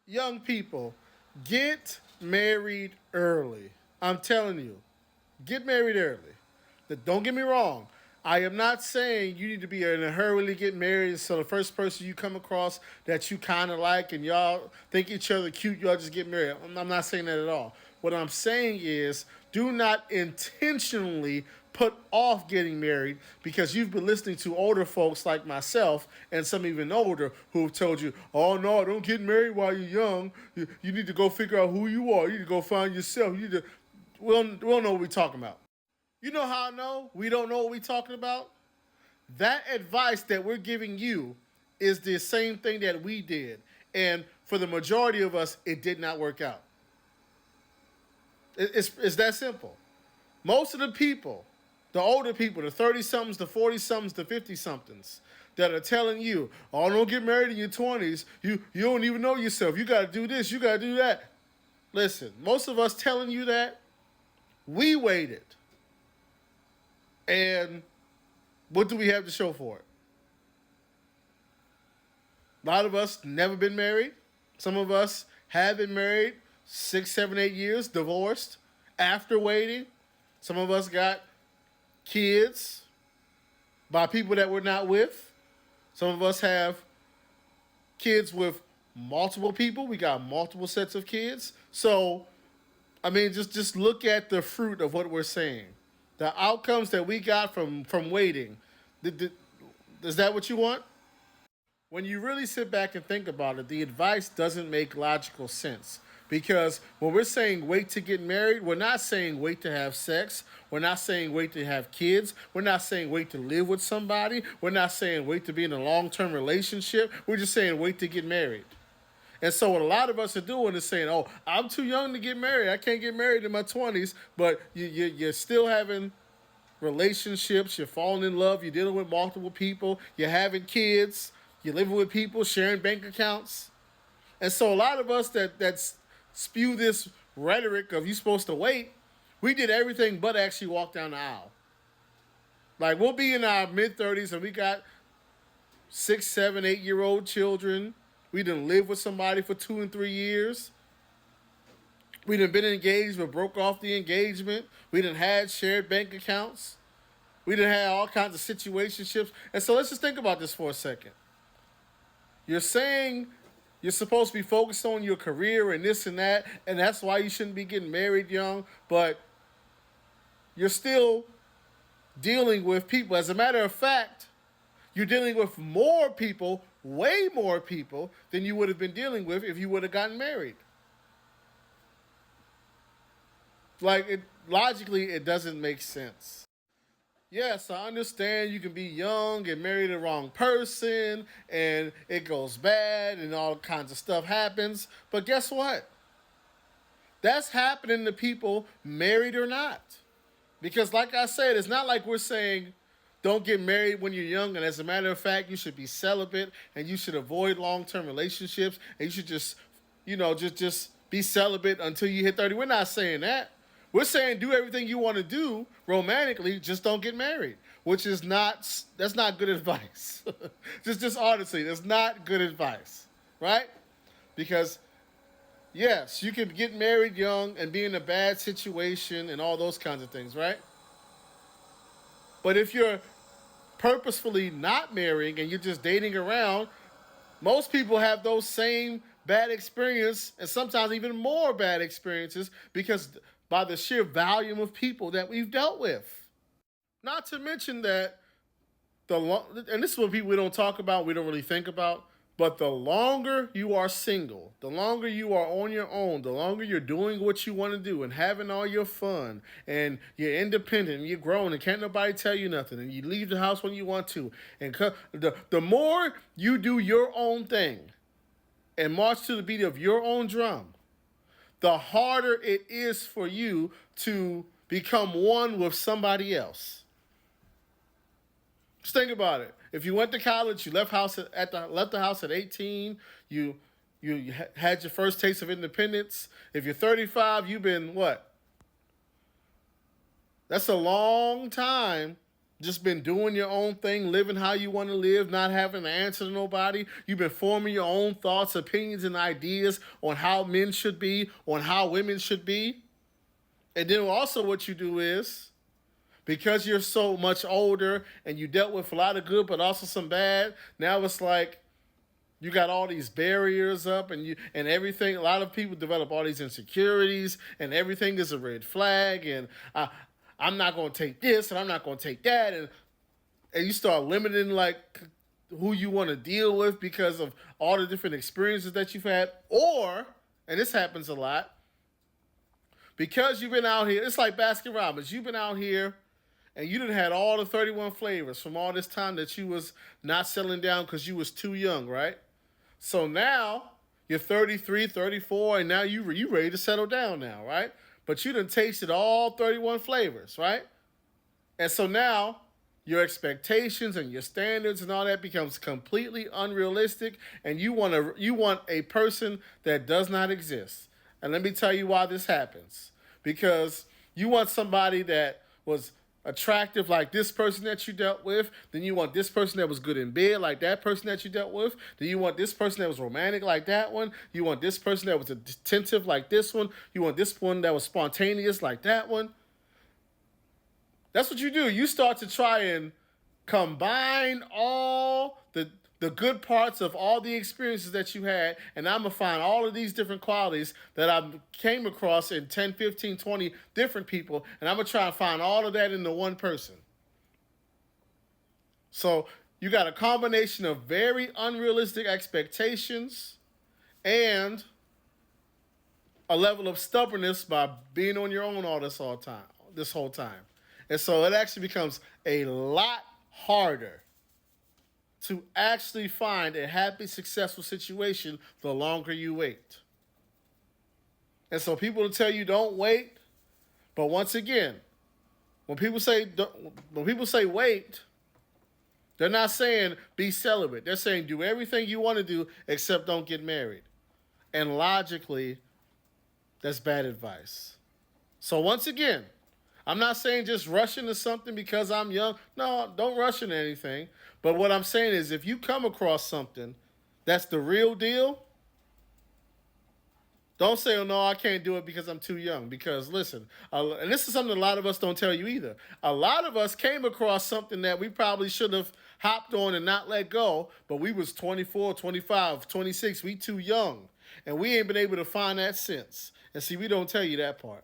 Young people, get married early. I'm telling you, get married early. Don't get me wrong. I am not saying you need to be in a hurry to get married. So the first person you come across that you kind of like and y'all think each other cute, y'all just get married. I'm not saying that at all. What I'm saying is do not intentionally put off getting married because you've been listening to older folks like myself and some even older who've told you, oh no, don't get married while you're young. You need to go figure out who you are. You need to go find yourself. You need to, we don't know what we're talking about. You know how I know we don't know what we're talking about? That advice that we're giving you is the same thing that we did. And for the majority of us, it did not work out. It's that simple. Most of the people, the older people, the 30 somethings, the 40 somethings, the 50 somethings, that are telling you, oh, don't get married in your 20s. You don't even know yourself. You got to do this. You got to do that. Listen, most of us telling you that, we waited. And what do we have to show for it? A lot of us never been married. Some of us have been married 6, 7, 8 years, divorced after waiting. Some of us got kids by people that we're not with. Some of us have kids with multiple people. We got multiple sets of kids. So, I mean, just look at the fruit of what we're saying. The outcomes that we got from waiting. Is that what you want? When you really sit back and think about it, the advice doesn't make logical sense. Because when we're saying wait to get married, we're not saying wait to have sex. We're not saying wait to have kids. We're not saying wait to live with somebody. We're not saying wait to be in a long term relationship. We're just saying wait to get married. And so what a lot of us are doing is saying, oh, I'm too young to get married. I can't get married in my 20s. But you're still having relationships. You're falling in love. You're dealing with multiple people. You're having kids. You're living with people, sharing bank accounts. And so a lot of us that spew this rhetoric of you supposed to wait, we did everything but actually walk down the aisle. Like we'll be in our mid-30s and we got 6, 7, 8 year old children. We done lived with somebody for 2 and 3 years. We done been engaged but broke off the engagement. We done had shared bank accounts. We done had all kinds of situationships. And so let's just think about this for a second. You're saying you're supposed to be focused on your career and this and that, and that's why you shouldn't be getting married young, but you're still dealing with people. As a matter of fact, you're dealing with more people, way more people, than you would have been dealing with if you would have gotten married. Logically, it doesn't make sense. Yes, I understand you can be young and marry the wrong person and it goes bad and all kinds of stuff happens. But guess what? That's happening to people married or not. Because, like I said, it's not like we're saying don't get married when you're young. And as a matter of fact, you should be celibate and you should avoid long term relationships and you should just be celibate until you hit 30. We're not saying that. We're saying do everything you want to do romantically, just don't get married, which is that's not good advice. just honestly, that's not good advice, right? Because yes, you can get married young and be in a bad situation and all those kinds of things, right? But if you're purposefully not marrying and you're just dating around, most people have those same bad experiences and sometimes even more bad experiences because by the sheer volume of people that we've dealt with. Not to mention that and this is what people we don't talk about, we don't really think about, but the longer you are single, the longer you are on your own, the longer you're doing what you want to do and having all your fun and you're independent and you're grown and can't nobody tell you nothing and you leave the house when you want to. And the more you do your own thing and march to the beat of your own drum, the harder it is for you to become one with somebody else. Just think about it. If you went to college, you left the house at 18, you had your first taste of independence. If you're 35, you've been what? That's a long time just been doing your own thing, living how you want to live, not having to answer to nobody. You've been forming your own thoughts, opinions, and ideas on how men should be, on how women should be. And then also what you do is, because you're so much older and you dealt with a lot of good but also some bad, now it's like you got all these barriers up and everything. A lot of people develop all these insecurities and everything is a red flag and I'm not going to take this and I'm not going to take that and you start limiting like who you want to deal with because of all the different experiences that you've had. Or, and this happens a lot, because you've been out here, it's like Baskin Robbins. You've been out here and you done had all the 31 flavors from all this time that you was not settling down because you was too young, right? So now you're 33, 34, and now you ready to settle down now, right? But you done tasted all 31 flavors, right? And so now your expectations and your standards and all that becomes completely unrealistic, and you want a person that does not exist. And let me tell you why this happens. Because you want somebody that was attractive like this person that you dealt with. Then you want this person that was good in bed like that person that you dealt with. Then you want this person that was romantic like that one. You want this person that was attentive like this one. You want this one that was spontaneous like that one. That's what you do. You start to try and combine all the good parts of all the experiences that you had, and I'm going to find all of these different qualities that I came across in 10, 15, 20 different people, and I'm going to try and find all of that into one person. So you got a combination of very unrealistic expectations and a level of stubbornness by being on your own this whole time. And so it actually becomes a lot harder to actually find a happy, successful situation the longer you wait. And so people will tell you don't wait, but once again, when people say wait, they're not saying be celibate. They're saying do everything you want to do except don't get married. And logically, that's bad advice. So once again, I'm not saying just rush into something because I'm young. No, don't rush into anything. But what I'm saying is if you come across something that's the real deal, don't say, oh, no, I can't do it because I'm too young. Because listen, and this is something a lot of us don't tell you either. A lot of us came across something that we probably should have hopped on and not let go, but we was 24, 25, 26. We too young. And we ain't been able to find that since. And see, we don't tell you that part.